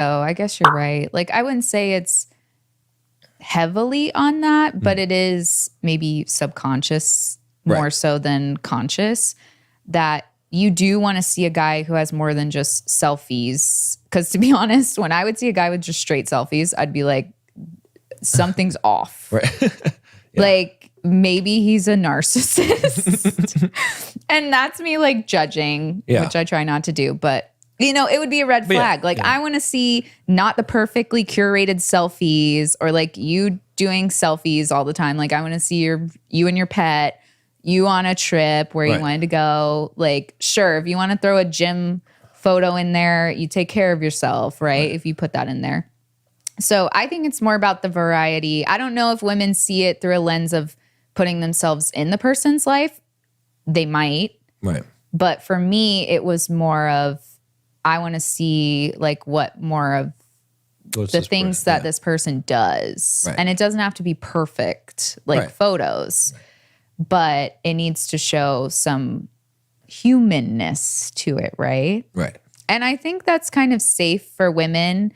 Oh, I guess you're right. Like, I wouldn't say it's heavily on that, but it is maybe subconscious more Right. so than conscious, that you do want to see a guy who has more than just selfies. Because to be honest, when I would see a guy with just straight selfies, I'd be like, something's off. Right. Like, maybe he's a narcissist. And that's me like judging, Yeah. which I try not to do. But, you know, it would be a red flag. I want to see not the perfectly curated selfies or like you doing selfies all the time. Like, I want to see you and your pet, you on a trip where you wanted to go. Like, sure, if you want to throw a gym photo in there, you take care of yourself, right? If you put that in there. So I think it's more about the variety. I don't know if women see it through a lens of putting themselves in the person's life. They might. Right. But for me, it was more of, I want to see like what more of the things that this person does. Right. And it doesn't have to be perfect, like photos, but it needs to show some humanness to it, right? Right. And I think that's kind of safe for women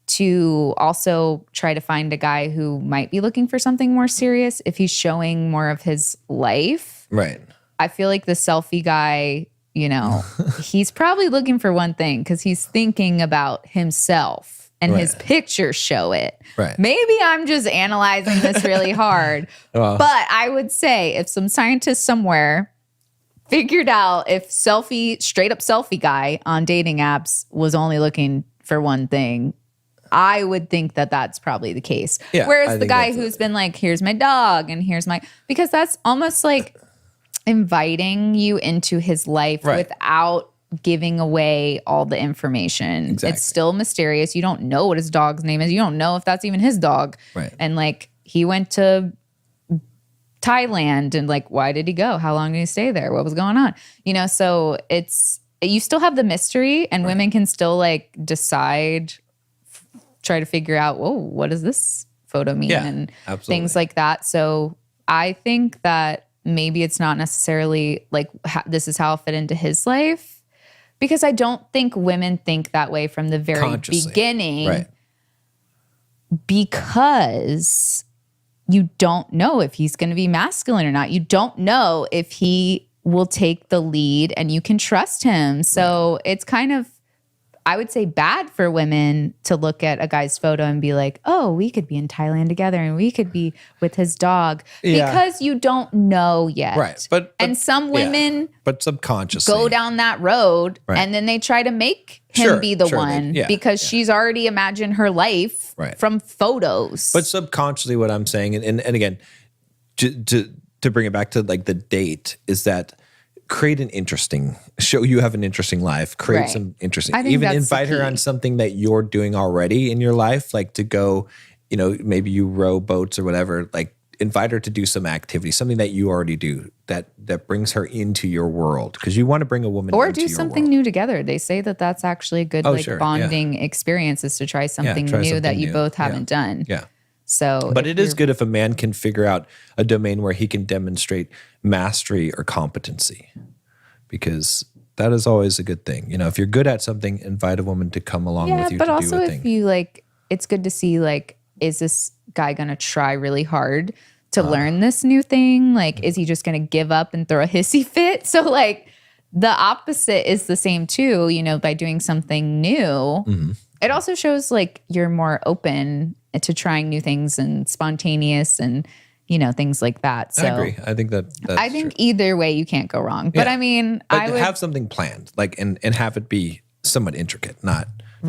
to also try to find a guy who might be looking for something more serious if he's showing more of his life. Right. I feel like the selfie guy, you know, he's probably looking for one thing because he's thinking about himself and his pictures show it. Right. Maybe I'm just analyzing this really hard. But I would say if some scientist somewhere figured out if straight up selfie guy on dating apps was only looking for one thing, I would think that that's probably the case. Yeah, Whereas the guy who's been like, here's my dog and here's my, because that's almost like inviting you into his life without giving away all the information. Exactly. It's still mysterious. You don't know what his dog's name is. You don't know if that's even his dog. Right. And like, he went to Thailand and like, why did he go? How long did he stay there? What was going on? You know, so you still have the mystery and women can still like decide, try to figure out, whoa, what does this photo mean? And things like that. So I think that maybe it's not necessarily like this is how I'll fit into his life, because I don't think women think that way from the very beginning, because you don't know if he's going to be masculine or not. You don't know if he will take the lead and you can trust him. So it's kind of, I would say, bad for women to look at a guy's photo and be like, oh, we could be in Thailand together and we could be with his dog, because you don't know yet. Right. But and some women but subconsciously go down that road and then they try to make him be the one because she's already imagined her life from photos. But subconsciously what I'm saying, and again, to bring it back to like the date, is that create an interesting, show you have an interesting life, create some interesting, even invite her on something that you're doing already in your life, like to go, you know, maybe you row boats or whatever, like invite her to do some activity, something that you already do that brings her into your world, because you want to bring a woman or into do your something world. new together. They say that that's actually a good bonding experience, is to try something new that you both haven't done. Yeah. So, but it is good if a man can figure out a domain where he can demonstrate mastery or competency, because that is always a good thing. You know, if you're good at something, invite a woman to come along with you but to also do a if thing. you like, it's good to see like, is this guy going to try really hard to learn this new thing? Like, is he just going to give up and throw a hissy fit? So like the opposite is the same too, you know, by doing something new, it also shows like you're more open to trying new things and spontaneous and, you know, things like that. So I agree. I think that's I think either way you can't go wrong. But I mean, but I would have something planned, like, and have it be somewhat intricate, not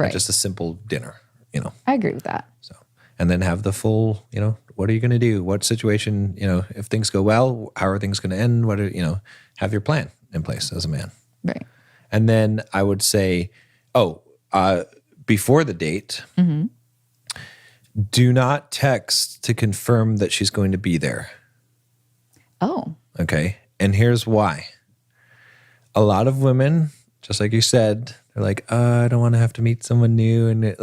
just a simple dinner, you know. I agree with that. So, and then have the full, you know, what are you going to do? What situation, you know, if things go well, how are things going to end? What are, you know, have your plan in place as a man. Right. And then I would say, before the date, do not text to confirm that she's going to be there. Oh. Okay. And here's why. A lot of women, just like you said, they're like, I don't want to have to meet someone new. And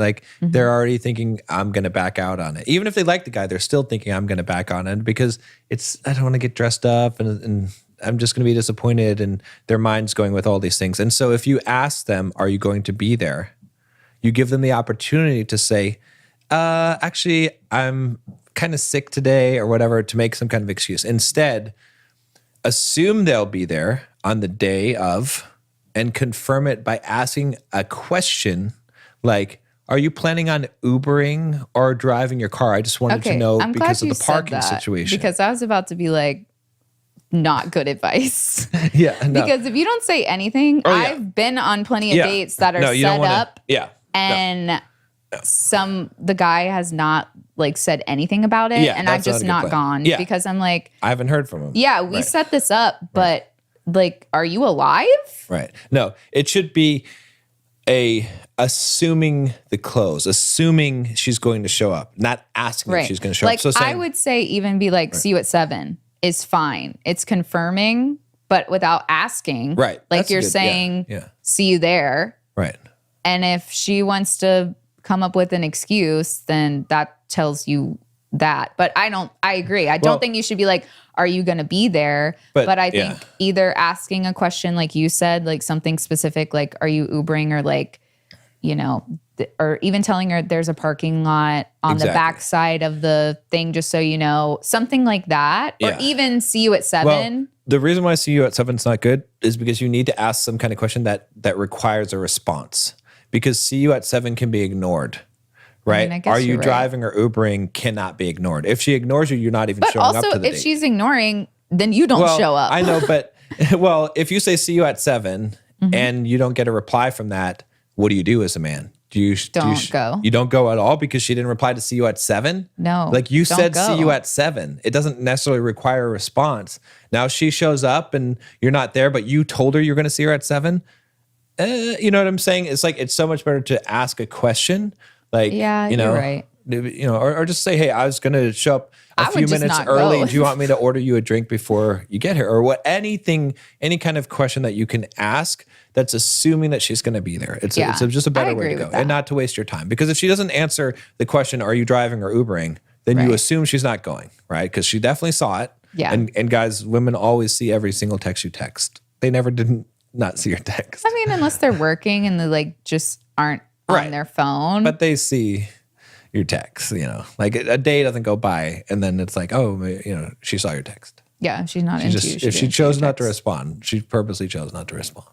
they're already thinking, I'm going to back out on it. Even if they like the guy, they're still thinking, I'm going to back on it because I don't want to get dressed up and I'm just going to be disappointed. And their mind's going with all these things. And so if you ask them, are you going to be there? you give them the opportunity to say, actually, I'm kind of sick today or whatever, to make some kind of excuse. Instead, assume they'll be there on the day of and confirm it by asking a question like, are you planning on Ubering or driving your car? I just wanted to know because of the parking situation. Because I was about to be like, not good advice. Yeah. No. Because if you don't say anything, I've been on plenty of dates that are set up. Yeah. And the guy has not like said anything about it. And I've just not gone because I'm like, I haven't heard from him. Yeah, we set this up, but like, are you alive? Right. No, it should be assuming the close, assuming she's going to show up, not asking if she's going to show up. So I would say even be like, see you at 7 is fine. It's confirming, but without asking. Right. Like That's you're good. saying, see you there. Right. And if she wants to come up with an excuse, then that tells you that. But I agree. I don't think you should be like, are you going to be there? But I think either asking a question like you said, like something specific, like, are you Ubering, or like, you know, or even telling her there's a parking lot on the back side of the thing, just so you know, something like that. Or even see you at 7. Well, the reason why see you at 7 is not good is because you need to ask some kind of question that requires a response, because see you at 7 can be ignored. Right? I mean, are you driving or Ubering cannot be ignored. If she ignores you, you're not even showing up to the date. But also, if she's ignoring, then you don't show up. I know, but if you say see you at 7 and you don't get a reply from that, what do you do as a man? Don't go. You don't go at all because she didn't reply to see you at 7? No. Like you said, see you at 7. It doesn't necessarily require a response. Now she shows up and you're not there, but you told her you're going to see her at 7. You know what I'm saying? It's like, it's so much better to ask a question. Like, you're right. You know, or just say, hey, I was going to show up a few minutes early. Do you want me to order you a drink before you get here? Or any kind of question that you can ask that's assuming that she's going to be there. It's just a better way to go and not to waste your time. Because if she doesn't answer the question, are you driving or Ubering, then you assume she's not going, right? Because she definitely saw it. Yeah. And guys, women always see every single text you text. They never didn't not see your text. I mean, unless they're working and they like just aren't on their phone. But they see your text, you know, like a day doesn't go by and then it's like, oh, you know, she saw your text. Yeah, she's not into you. If she chose not to respond, she purposely chose not to respond.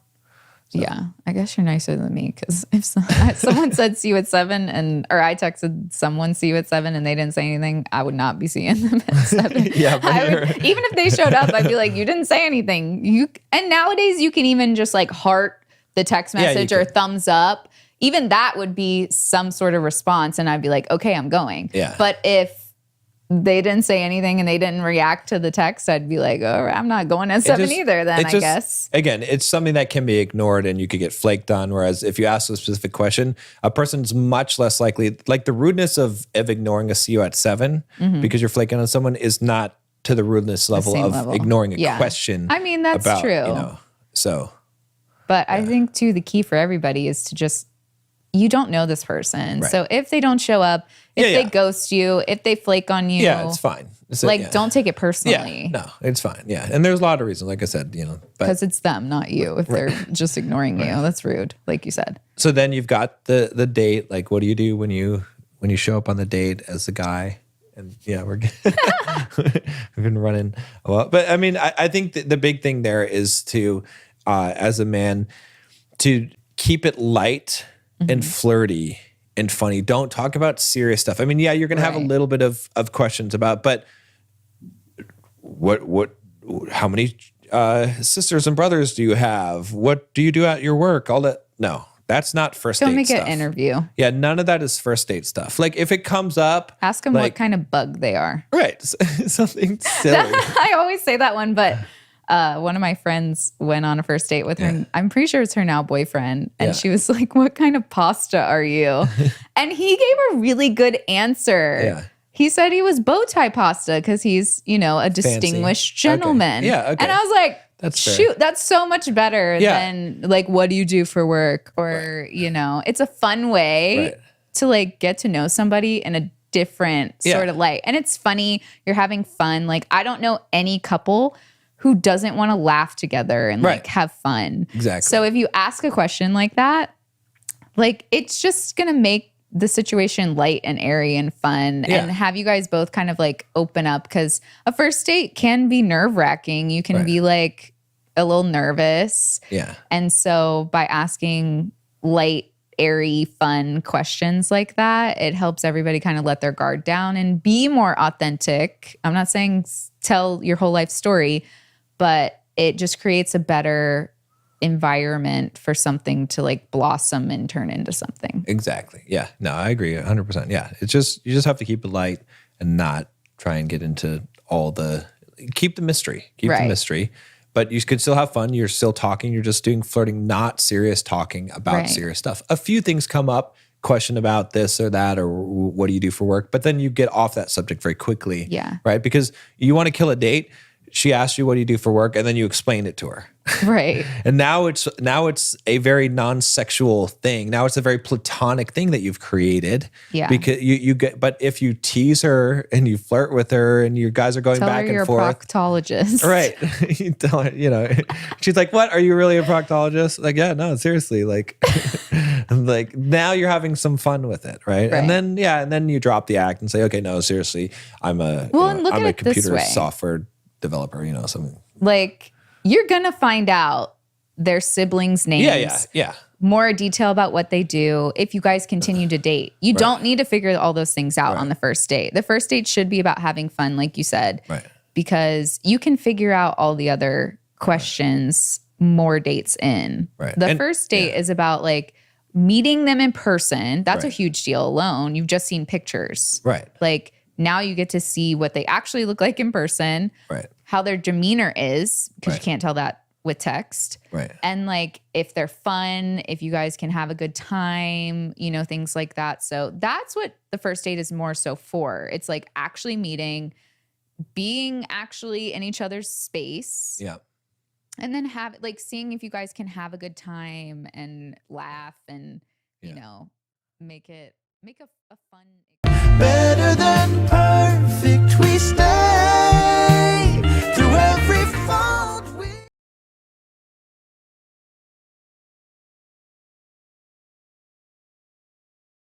So. Yeah, I guess you're nicer than me, because if someone said see you at 7 or I texted someone see you at 7 and they didn't say anything, I would not be seeing them at 7. Even if they showed up, I'd be like, you didn't say anything. And nowadays you can even just like heart the text message or thumbs up. Even that would be some sort of response, and I'd be like, okay, I'm going. Yeah. But if they didn't say anything and they didn't react to the text, I'd be like, oh, I'm not going at 7 either then, I guess. Again, it's something that can be ignored and you could get flaked on, whereas if you ask a specific question, a person's much less likely, like the rudeness of ignoring a see you at 7 because you're flaking on someone is not to the rudeness level of ignoring a question. I mean, that's true. You know, so. But I think, too, the key for everybody is to just, you don't know this person. Right. So if they don't show up, if they ghost you, if they flake on you. Yeah, it's fine. Don't take it personally. Yeah, no, it's fine. Yeah. And there's a lot of reasons, like I said, you know. Because it's them, not you. If they're just ignoring you, that's rude, like you said. So then you've got the date. Like, what do you do when you show up on the date as the guy? And we've been running a lot. But I mean, I think the big thing there is to, as a man, to keep it light and flirty and funny. Don't talk about serious stuff. I mean, you're going to have a little bit of questions about, but how many sisters and brothers do you have? What do you do at your work? All that. No, that's not first date stuff. Don't make an interview. Yeah, none of that is first date stuff. Like if it comes up. Ask them what kind of bug they are. Right. Something silly. I always say that one, but one of my friends went on a first date with her. I'm pretty sure it's her now boyfriend. And she was like, what kind of pasta are you? And he gave a really good answer. Yeah. He said he was bow tie pasta because he's, a distinguished gentleman. Okay. Yeah. Okay. And I was like, Shoot, that's so much better than like, what do you do for work? Or, it's a fun way to like get to know somebody in a different sort of light. And it's funny. You're having fun. Like, I don't know any couple who doesn't want to laugh together and like have fun. Exactly. So if you ask a question like that, Like, it's just going to make the situation light and airy and fun and have you guys both kind of like open up, because a first date can be nerve-wracking. You can be like a little nervous. Yeah. And so by asking light, airy, fun questions like that, it helps everybody kind of let their guard down and be more authentic. I'm not saying tell your whole life story, but it just creates a better environment for something to like blossom and turn into something. Exactly. Yeah. No, I agree 100%. Yeah. It's just, you just have to keep it light and not try and get into keep the mystery, keep the mystery, but you could still have fun. You're still talking. You're just doing flirting, not serious talking about serious stuff. A few things come up, question about this or that, or what do you do for work? But then you get off that subject very quickly. Yeah. Right. Because you want to kill a date. She asked you, what do you do for work? And then you explained it to her. Right. And now it's a very non-sexual thing. Now it's a very platonic thing that you've created. Yeah. Because but if you tease her and you flirt with her and you guys are going back and forth. Tell her you're a proctologist. Right. You tell her, she's like, what? Are you really a proctologist? Like, yeah, no, seriously. Like, like now you're having some fun with it. Right. And then you drop the act and say, okay, no, seriously, I'm a computer software developer, something. Like, you're gonna find out their siblings' names. Yeah. More detail about what they do if you guys continue to date. You don't need to figure all those things out on the first date. The first date should be about having fun, like you said. Right. Because you can figure out all the other questions more dates in. Right. The first date is about like meeting them in person. That's a huge deal alone. You've just seen pictures. Right. Like, now you get to see what they actually look like in person, how their demeanor is, because you can't tell that with text. Right. And like, if they're fun, if you guys can have a good time, things like that. So that's what the first date is more so for. It's like actually meeting, being actually in each other's space. Yeah. And then seeing if you guys can have a good time and laugh and, make a fun. Better than perfect, we stand.